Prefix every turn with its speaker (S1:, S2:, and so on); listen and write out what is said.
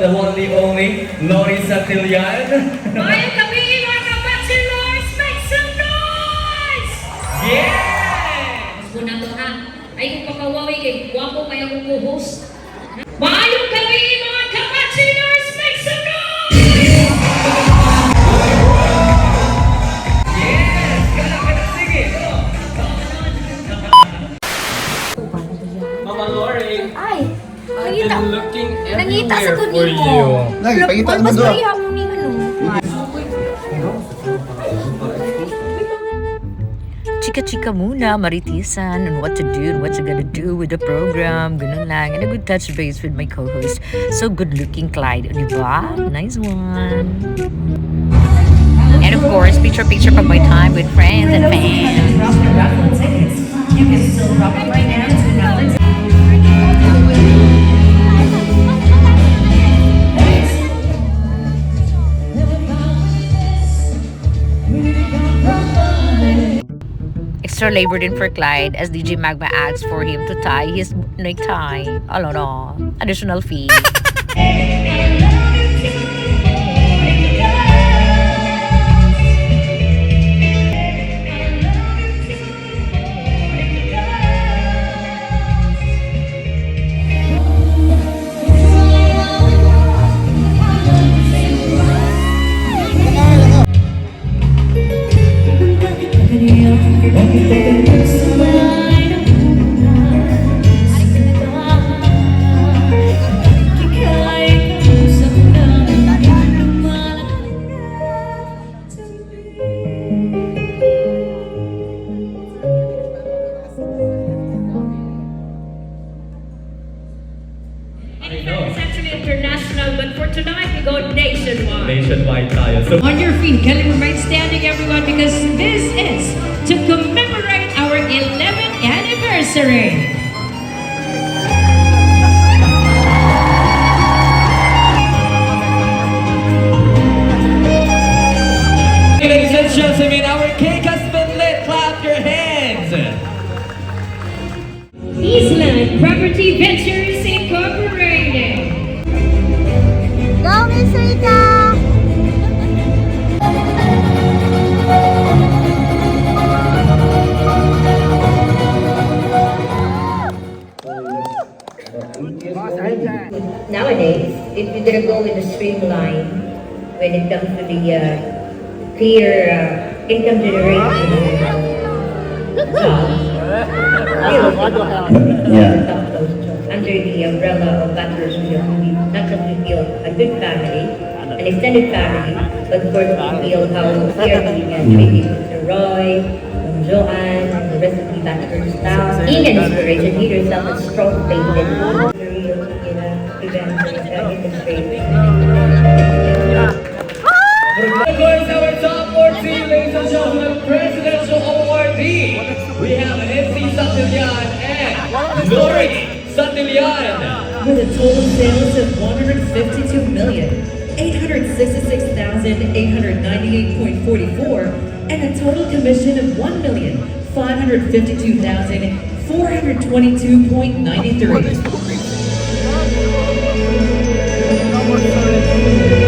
S1: the one and only Lori Santillan.
S2: Mayang gabi, mga kabachelors! Make some noise!
S1: Yes!
S2: Mas na to ha. Ay kung pakawawi kay guwapo kaya kong co-host. Mayang gabi, mga kabachelors! Make some noise!
S1: Yes! Kala, sige! Go! Mama Lori,
S3: Ay,
S1: I've been looking
S3: nangita sa
S1: everywhere for
S3: kunin mo.
S1: you.
S4: Lagi, pakita mo
S3: Mas
S4: doon.
S3: kaya mo ni ano.
S5: Chika-chika muna, maritisan, on what to do and what you gotta do with the program, ganun lang. And a good touch base with my co-host. So good-looking Clyde, di ba? Nice one. And of course, picture-picture pag my time with friends and fans.
S2: You can still drop it right now to another.
S5: Extra labor din for Clyde as DJ Magma asks for him to tie his necktie. No. Additional fee.
S2: It's actually international, but for tonight we go nationwide.
S1: Nationwide tayo. So,
S2: On your feet, can you remain standing, everyone? Because this is to commemorate our 11th anniversary.
S1: ladies and gentlemen, our cake has been lit. Clap your hands.
S2: Eastland Property Ventures Incorporated.
S3: Go, Miss Rita!
S6: Nowadays, if you're gonna go with the streamline when it comes to the clear income generation jobs, under the umbrella of bachelor's we not just we feel a good family, an extended family, but of course we feel how here we can treat Mr. Roy, Joanne, and the rest of the bachelor's staff. Being an inspiration, he herself is strong-faith in
S1: Of course, our top 14, ladies and gentlemen, presidential awardee. We have MC Santillan and Lori Santillan.
S7: With a total sales of 156,896,898.44 and a total commission of 1,552,422.93.